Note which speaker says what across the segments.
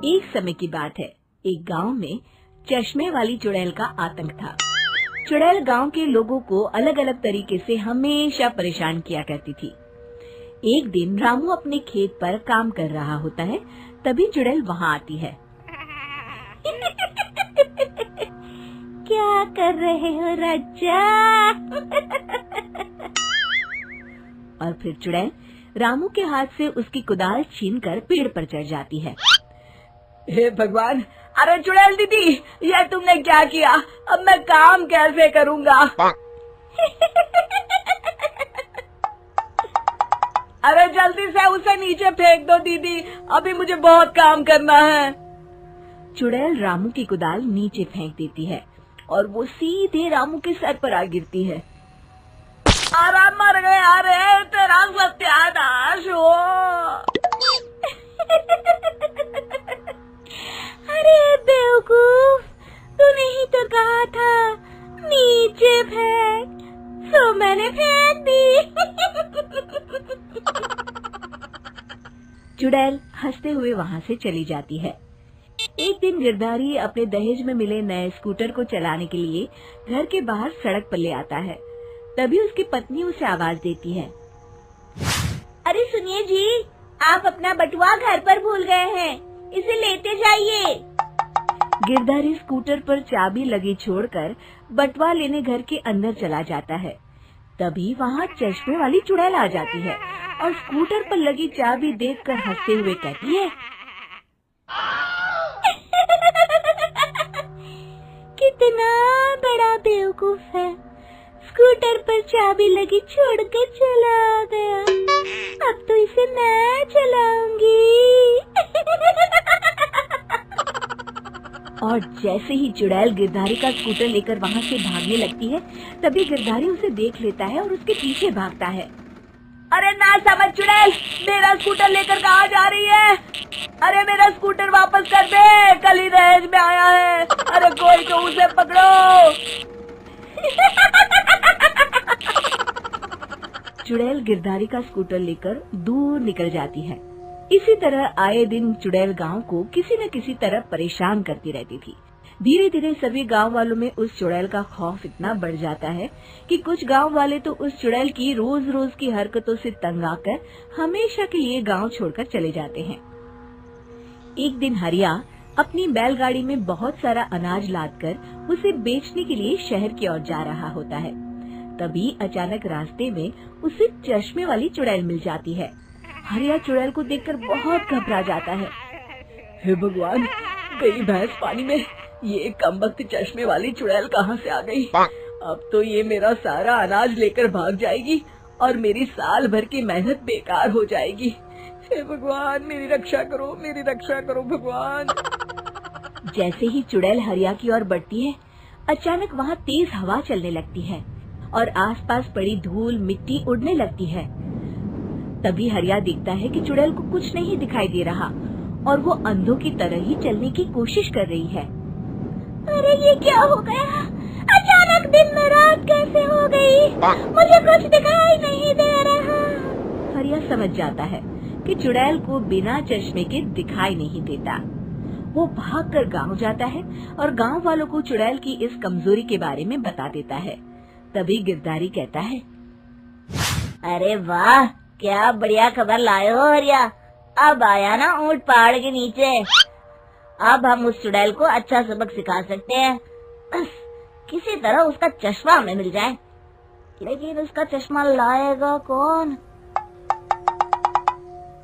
Speaker 1: एक समय की बात है, एक गांव में चश्मे वाली चुड़ैल का आतंक था। चुड़ैल गांव के लोगों को अलग अलग तरीके से हमेशा परेशान किया करती थी। एक दिन रामू अपने खेत पर काम कर रहा होता है, तभी चुड़ैल वहाँ आती है। क्या कर रहे हो राजा? और फिर चुड़ैल रामू के हाथ से उसकी कुदाल छीनकर पेड़ पर चढ़ जाती है।
Speaker 2: हे भगवान, अरे चुड़ैल दीदी, यह तुमने क्या किया? अब मैं काम कैसे करूँगा? अरे जल्दी से उसे नीचे फेंक दो दीदी, अभी मुझे बहुत काम करना है।
Speaker 1: चुड़ैल रामू की कुदाल नीचे फेंक देती है और वो सीधे रामू के सर पर आ गिरती है।
Speaker 2: अरे मर गया रे, तेरा सत्यानाश हो।
Speaker 1: अरे बेवकूफ, तूने ही तो कहा था नीचे फेंक, तो मैंने फेंक दी। चुड़ैल हंसते हुए वहाँ से चली जाती है। एक दिन गिरधारी अपने दहेज में मिले नए स्कूटर को चलाने के लिए घर के बाहर सड़क पर ले आता है। तभी उसकी पत्नी उसे आवाज देती है। अरे सुनिए जी, आप अपना बटुआ घर पर भूल गए हैं, इसे लेते जाइए। गिरधारी स्कूटर पर चाबी लगी छोड़कर बटुआ लेने घर के अंदर चला जाता है। तभी वहाँ चश्मे वाली चुड़ैल आ जाती है और स्कूटर पर लगी चाबी देखकर हंसते हुए कहती है, कितना बड़ा बेवकूफ है, स्कूटर पर चाबी लगी छोड़कर चला गया। अब तो इसे मैं चलाऊंगी। और जैसे ही चुड़ैल गिरधारी का स्कूटर लेकर वहाँ से भागने लगती है, तभी गिरधारी उसे देख लेता है और उसके पीछे भागता है।
Speaker 2: अरे ना समझ चुड़ैल, मेरा स्कूटर लेकर कहाँ जा रही है? अरे मेरा स्कूटर वापस कर दे, कल ही दहेज में आया है। अरे कोई तो उसे पकड़ो।
Speaker 1: चुड़ैल गिरधारी का स्कूटर लेकर दूर निकल जाती है। इसी तरह आए दिन चुड़ैल गांव को किसी न किसी तरह परेशान करती रहती थी। धीरे धीरे सभी गांव वालों में उस चुड़ैल का खौफ इतना बढ़ जाता है कि कुछ गांव वाले तो उस चुड़ैल की रोज रोज की हरकतों से तंग आकर हमेशा के लिए गांव छोड़कर चले जाते हैं। एक दिन हरिया अपनी बैलगाड़ी में बहुत सारा अनाज लादकर उसे बेचने के लिए शहर की ओर जा रहा होता है। तभी अचानक रास्ते में उसे चश्मे वाली चुड़ैल मिल जाती है। हरिया चुड़ैल को देखकर बहुत घबरा जाता है।
Speaker 2: हे भगवान, गई भैंस पानी में, ये कमबख्त चश्मे वाली चुड़ैल कहाँ से आ गई? अब तो ये मेरा सारा अनाज लेकर भाग जाएगी और मेरी साल भर की मेहनत बेकार हो जाएगी। हे भगवान, मेरी रक्षा करो, मेरी रक्षा करो भगवान।
Speaker 1: जैसे ही चुड़ैल हरिया की ओर बढ़ती है, अचानक वहाँ तेज हवा चलने लगती है और आसपास पड़ी धूल मिट्टी उड़ने लगती है। तभी हरिया देखता है कि चुड़ैल को कुछ नहीं दिखाई दे रहा और वो अंधों की तरह ही चलने की कोशिश कर रही है। अरे ये क्या हो गया? अचानक दिन में रात कैसे हो गई? मुझे कुछ दिखाई नहीं दे रहा। हरिया समझ जाता है कि चुड़ैल को बिना चश्मे के दिखाई नहीं देता। वो भागकर गांव जाता है और गांव वालों को चुड़ैल की इस कमजोरी के बारे में बता देता है। तभी गिरधारी कहता है, अरे वाह, क्या बढ़िया खबर लाए हो हरिया। अब आया ना ऊंट पहाड़ के नीचे। अब हम उस चुड़ैल को अच्छा सबक सिखा सकते हैं। किसी तरह उसका चश्मा हमें मिल जाए, लेकिन उसका चश्मा लाएगा कौन?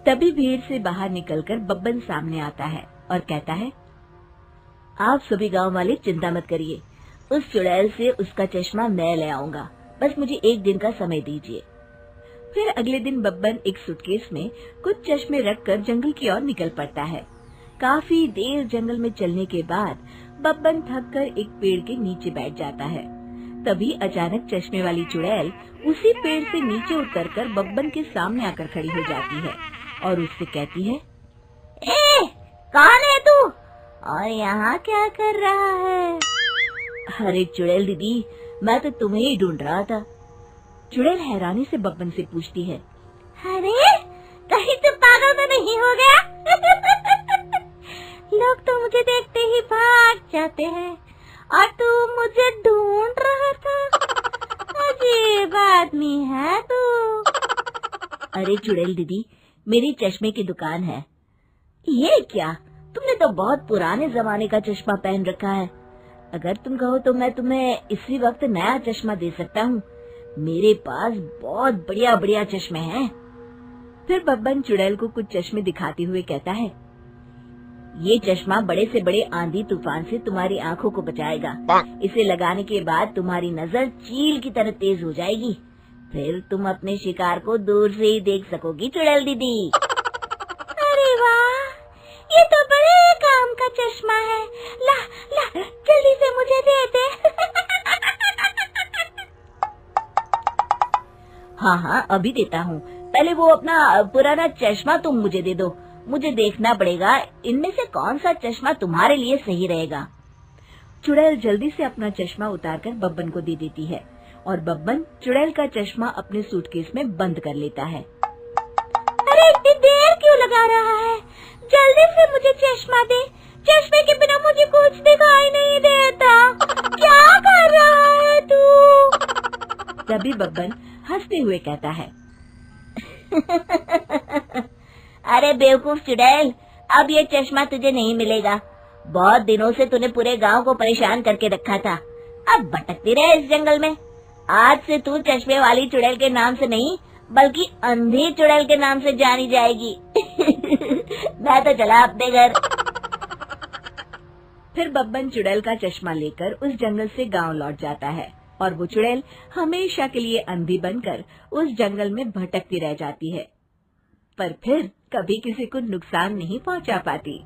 Speaker 1: तभी भीड़ से बाहर निकलकर बब्बन सामने आता है और कहता है, आप सभी गांव वाले चिंता मत करिए, उस चुड़ैल से उसका चश्मा मैं ले आऊंगा, बस मुझे एक दिन का समय दीजिए। फिर अगले दिन बब्बन एक सूटकेस में कुछ चश्मे रखकर जंगल की ओर निकल पड़ता है। काफी देर जंगल में चलने के बाद बब्बन थककर एक पेड़ के नीचे बैठ जाता है। तभी अचानक चश्मे वाली चुड़ैल उसी पेड़ से नीचे उतरकर बब्बन के सामने आकर खड़ी हो जाती है और उससे कहती है, ए, कौन है तू और यहाँ क्या कर रहा है? अरे चुड़ैल दीदी, मैं तो तुम्हें ही ढूंढ रहा था। चुड़ैल हैरानी से बब्बन से पूछती है, अरे कहीं तो पागल तो नहीं हो गया? जाते हैं और तू मुझे ढूंढ रहा था। अजीब आदमी है तू। अरे चुड़ैल दीदी, मेरी चश्मे की दुकान है। ये क्या, तुमने तो बहुत पुराने जमाने का चश्मा पहन रखा है। अगर तुम कहो तो मैं तुम्हें इसी वक्त नया चश्मा दे सकता हूँ। मेरे पास बहुत बढ़िया बढ़िया चश्मे हैं। फिर बब्बन चुड़ैल को कुछ चश्मे दिखाते हुए कहता है, ये चश्मा बड़े से बड़े आंधी तूफान से तुम्हारी आंखों को बचाएगा। इसे लगाने के बाद तुम्हारी नजर चील की तरह तेज हो जाएगी। फिर तुम अपने शिकार को दूर से ही देख सकोगी चुड़ैल दीदी। अरे वाह, ये तो बड़े काम का चश्मा है। ला ला, जल्दी से मुझे दे दे। हाँ हाँ, अभी देता हूँ। पहले वो अपना पुराना चश्मा तुम मुझे दे दो। मुझे देखना पड़ेगा इनमें से कौन सा चश्मा तुम्हारे लिए सही रहेगा। चुड़ैल जल्दी से अपना चश्मा उतारकर बब्बन को दे देती है और बब्बन चुड़ैल का चश्मा अपने सूटकेस में बंद कर लेता है। अरे इतनी देर क्यों लगा रहा है? जल्दी से मुझे चश्मा दे। चश्मे के बिना मुझे कुछ दिखाई नहीं देता। क्या कर रहा है तू? तभी बब्बन हंसते हुए कहता है, अरे बेवकूफ चुड़ैल, अब ये चश्मा तुझे नहीं मिलेगा। बहुत दिनों से तूने पूरे गांव को परेशान करके रखा था। अब भटकती रहे इस जंगल में। आज से तू चश्मे वाली चुड़ैल के नाम से नहीं, बल्कि अंधी चुड़ैल के नाम से जानी जाएगी। मैं तो चला अपने घर। फिर बब्बन चुड़ैल का चश्मा लेकर उस जंगल से गांव लौट जाता है और वो चुड़ैल हमेशा के लिए अंधी बनकर उस जंगल में भटकती रह जाती है, पर फिर कभी किसी को नुकसान नहीं पहुंचा पाती।